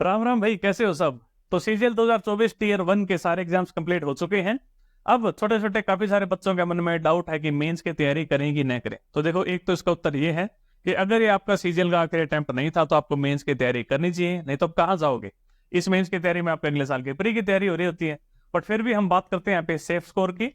राम राम भाई, कैसे हो सब। तो सीजीएल 2024 टीयर 1 के सारे एग्जाम्स कंप्लीट हो चुके हैं। अब छोटे छोटे काफी सारे बच्चों के मन में डाउट है कि मेंस की तैयारी करें कि न करें। तो देखो, एक तो इसका उत्तर ये है कि अगर ये आपका सीजीएल का आखिरी अटेम्प्ट नहीं था तो आपको मेंस की तैयारी करनी चाहिए, नहीं तो आप कहाँ जाओगे। इस मेंस की तैयारी में आपके अगले साल की प्री की तैयारी हो रही होती है। बट फिर भी हम बात करते हैं यहाँ पे सेफ स्कोर की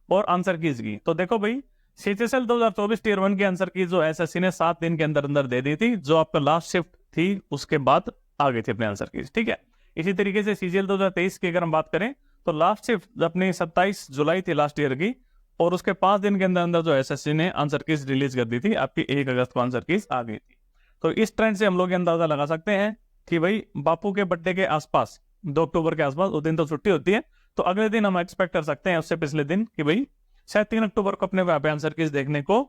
और आंसर कीज की। तो देखो भाई, सीजीएल 2024 टीयर 1 की आंसर की जो एसएससी ने 7 दिन के अंदर अंदर दे दी थी, जो आपका लास्ट शिफ्ट थी उसके बाद आ गई थी अपने आंसर की। ठीक है, इसी तरीके से सीजीएल 2023 की अगर हम बात करें तो लास्ट शिफ्ट अपनी 27 जुलाई थी लास्ट ईयर की, और उसके 5 दिन के अंदर अंदर जो एसएससी ने आंसर कीज रिलीज कर दी थी, आपकी 1 अगस्त को आंसर कीज आ गई थी। तो इस ट्रेंड से हम लोग ये अंदाजा लगा सकते हैं कि भाई बापू के बर्थडे के आसपास 2 अक्टूबर के आसपास, उस दिन तो छुट्टी होती है, तो अगले दिन हम एक्सपेक्ट कर सकते हैं उससे पिछले दिन कि भाई शायद 3 अक्टूबर को अपने वहां पे आंसर कीज देखने को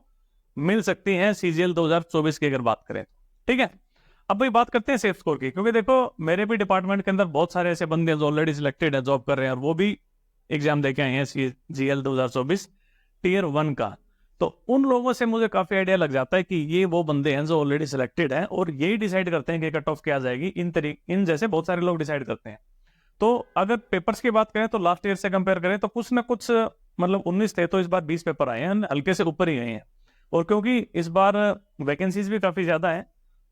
मिल सकती है सीजीएल 2024 की अगर बात करें। ठीक है, अब भाई बात करते हैं सेफ स्कोर की, क्योंकि देखो मेरे भी डिपार्टमेंट के अंदर बहुत सारे ऐसे बंदे जो ऑलरेडी सिलेक्टेड है, जॉब कर रहे हैं, और वो भी एग्जाम देके आए हैं सीजीएल 2024 टीयर 1 का। तो उन लोगों से मुझे काफी आइडिया लग जाता है कि ये वो बंदे हैं जो ऑलरेडी सिलेक्टेड हैं और यही डिसाइड करते हैं कि कट ऑफ क्या जाएगी। इन जैसे बहुत सारे लोग डिसाइड करते हैं। तो अगर पेपर्स की बात करें तो लास्ट ईयर से कंपेयर करें तो कुछ ना कुछ, मतलब 19 थे तो इस बार 20 पेपर आए हैं, हल्के से ऊपर ही गए हैं। और क्योंकि इस बार वैकेंसीज भी काफी ज्यादा है,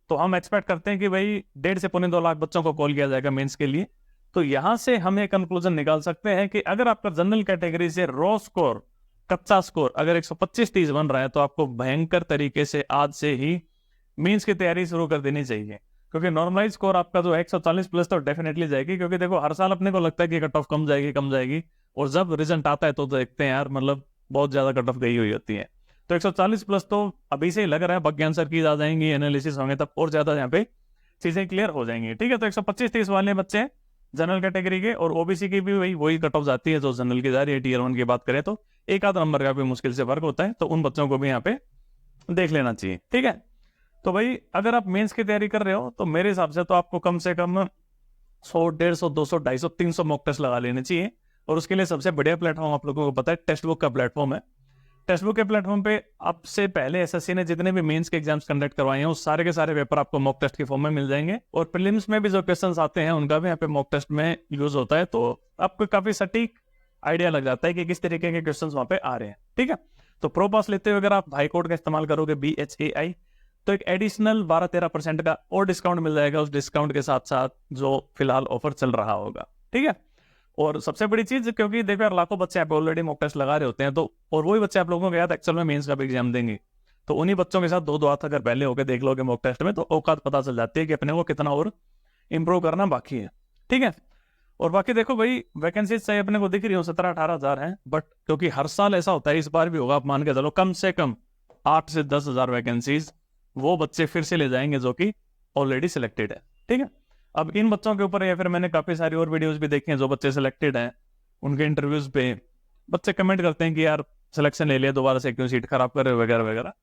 तो हम एक्सपेक्ट करते हैं कि भाई 1.5 से पौने 2 लाख बच्चों को कॉल किया जाएगा मेंस के लिए। तो यहां से हम एक कंक्लूजन निकाल सकते हैं कि अगर आपका जनरल कैटेगरी से रॉ स्कोर, कच्चा स्कोर अगर 125-30 बन रहा है, तो आपको भयंकर तरीके से आज से ही मेंस की तैयारी शुरू कर देनी चाहिए। क्योंकि नॉर्मलाइज स्कोर आपका जो 140 प्लस तो डेफिनेटली जाएगी, क्योंकि देखो हर साल अपने को लगता है कि कट ऑफ कम जाएगी कम जाएगी, और जब रिजल्ट आता है तो देखते हैं यार मतलब बहुत ज्यादा कट ऑफ गई हुई होती है। तो 140 प्लस तो अभी से ही लग रहा है, बाकी आंसर की आ जाएंगी, एनालिसिस होंगे तब और ज्यादा यहाँ पे चीजें क्लियर हो जाएंगी। ठीक है, तो 125-30 वाले बच्चे जनरल कैटेगरी के, और ओबीसी की भी वही कट ऑफ जाती है जो जनरल की जा रही है। टीयर 1 की बात करें तो एक आध नंबर का भी मुश्किल से फर्क होता है, तो उन बच्चों को भी यहाँ पे देख लेना चाहिए। ठीक है, तो भाई अगर आप मेंस की तैयारी कर रहे हो तो मेरे हिसाब से तो आपको कम से कम 100, 150, 200, 250, 300 मॉक टेस्ट लगा लेने चाहिए। और उसके लिए सबसे बढ़िया प्लेटफॉर्म आप लोगों को पता है, टेक्स्ट बुक का प्लेटफॉर्म है। टेक्स्ट बुक के प्लेटफॉर्म पे आपसे पहले एसएससी ने जितने भी मेंस के एग्जाम्स कंडक्ट करवाए हैं, उस सारे के सारे पेपर आपको मॉक टेस्ट के फॉर्म में मिल जाएंगे, और प्रीलिम्स में भी जो क्वेश्चंस आते हैं उनका भी यहाँ पे मॉक टेस्ट में यूज होता है। तो आपको काफी सटीक आइडिया लग जाता है कि किस तरीके के क्वेश्चन वहां पे आ रहे हैं। ठीक है, तो प्रो पास लेते हुए अगर आप हाई कोर्ट का इस्तेमाल करोगे, BHAI, तो एक एडिशनल 12-13% का और डिस्काउंट मिल जाएगा उस डिस्काउंट के साथ साथ जो फिलहाल ऑफर चल रहा होगा। ठीक है, और सबसे बड़ी चीज, क्योंकि देखो यार लाखों बच्चे आप ऑलरेडी मॉक टेस्ट लगा रहे होते हैं, तो और वही बच्चे आप लोगों के याद एक्चुअल में मेंस का भी एग्जाम देंगे, तो उन्हीं बच्चों के साथ दो हाथ अगर पहले होकर देख लोगे मॉक टेस्ट में, तो औकात पता चल जाती है कि अपने को कितना और इंप्रूव करना बाकी है। ठीक है, और बाकी देखो भाई वैकेंसीज चाहिए अपने को दिख रही हो 17-18 हजार है, बट क्योंकि हर साल ऐसा होता है, इस बार भी होगा, आप मान के चलो कम से कम 8 से 10 हजार वैकेंसीज वो बच्चे फिर से ले जाएंगे जो कि ऑलरेडी सिलेक्टेड है। ठीक है, अब इन बच्चों के ऊपर या फिर मैंने काफी सारी और वीडियोस भी देखी हैं, जो बच्चे सिलेक्टेड हैं उनके इंटरव्यूज पे बच्चे कमेंट करते हैं कि यार सिलेक्शन ले लिया, दोबारा से क्यों सीट खराब कर रहे हो वगैरह वगैरह।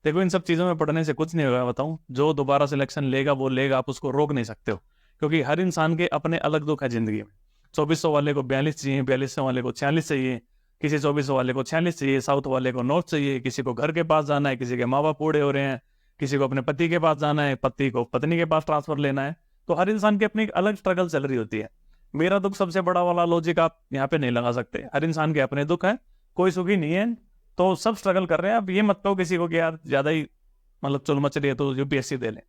देखो इन सब चीजों में पढ़ने से कुछ नहीं होगा, बताऊं, जो दोबारा सिलेक्शन लेगा वो लेगा, आप उसको रोक नहीं सकते हो, क्योंकि हर इंसान के अपने अलग दुख है जिंदगी में। 2400 वाले को 42 चाहिए, 4200 वाले को 46 चाहिए, किसी 2400 वाले को 46 चाहिए, साउथ वाले को नॉर्थ चाहिए, किसी को घर के पास जाना है, किसी के माँ बाप बूढ़े हो रहे हैं, किसी को अपने पति के पास जाना है, पति को पत्नी के पास ट्रांसफर लेना है। तो हर इंसान की अपनी अलग स्ट्रगल चल रही होती है। मेरा दुख सबसे बड़ा वाला लॉजिक आप यहाँ पे नहीं लगा सकते, हर इंसान के अपने दुख है, कोई सुखी नहीं है, तो सब स्ट्रगल कर रहे हैं। अब ये मत कहो किसी को कि यार ज्यादा ही मतलब चुल मच रही है तो यूपीएससी दे लें।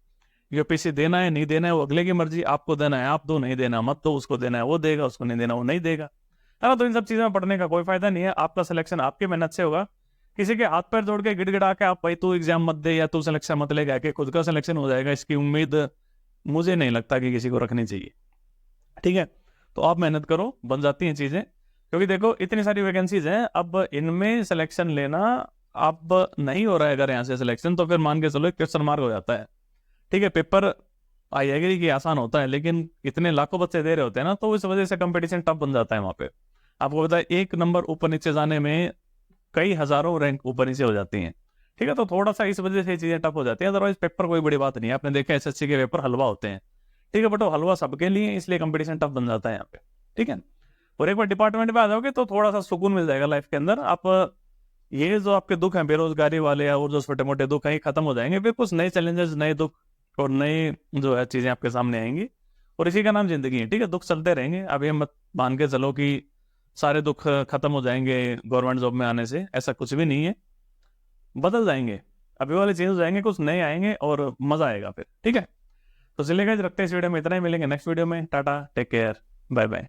यूपीएससी देना है नहीं देना है वो अगले की मर्जी, आपको देना है आप दो, नहीं देना मत दो, उसको देना है वो देगा, उसको नहीं देना वो नहीं देगा, है ना। तो इन सब चीजों में पढ़ने का कोई फायदा नहीं है, आपका सिलेक्शन आपकी मेहनत से होगा। किसी के हाथ पैर जोड़ के गिड़गिड़ा के आप भाई तू एग्जाम मत दे या तू सिलेक्शन मत लेगा कि खुद का सिलेक्शन हो जाएगा, इसकी उम्मीद मुझे नहीं लगता कि किसी को रखनी चाहिए। ठीक है, तो आप मेहनत करो, बन जाती हैं चीजें, क्योंकि देखो इतनी सारी वैकेंसीज हैं, अब इनमें सिलेक्शन लेना अब नहीं हो रहा है। अगर यहाँ से सिलेक्शन तो फिर मान के चलो क्वेश्चन मार्क हो जाता है। ठीक है, पेपर आई एग्री कि आसान होता है, लेकिन इतने लाखों बच्चे दे रहे होते हैं ना, तो इस वजह से कंपटीशन टफ बन जाता है वहां पे। आपको पता है एक नंबर ऊपर नीचे जाने में कई हजारों रैंक ऊपर नीचे हो जाती हैं। ठीक है, तो थोड़ा सा इस वजह से चीजें टफ हो जाती हैं, अदरवाइज पेपर कोई बड़ी बात नहीं है। आपने देखा एसएससी के पेपर हलवा होते हैं, ठीक है, बट वो हलवा सबके लिए, इसलिए कंपटीशन टफ बन जाता है यहाँ पे। ठीक है, और एक बार डिपार्टमेंट में आ जाओगे तो थोड़ा सा सुकून मिल जाएगा लाइफ के अंदर। आप ये जो आपके दुख हैं बेरोजगारी वाले और जो छोटे मोटे दुख हैं ये खत्म हो जाएंगे, फिर कुछ नए चैलेंजेस, नए दुख और नए जो है चीजें आपके सामने आएंगी, और इसी का नाम जिंदगी है। ठीक है, दुख चलते रहेंगे। अब ये मत मान के चलो कि सारे दुख खत्म हो जाएंगे गवर्नमेंट जॉब में आने से, ऐसा कुछ भी नहीं है, बदल जाएंगे, अभी वाले चेंज हो जाएंगे, कुछ नए आएंगे और मजा आएगा फिर। ठीक है, तो चलिए गाइस, रखते हैं इस वीडियो में इतना ही, मिलेंगे नेक्स्ट वीडियो में। Tata, take care, bye bye.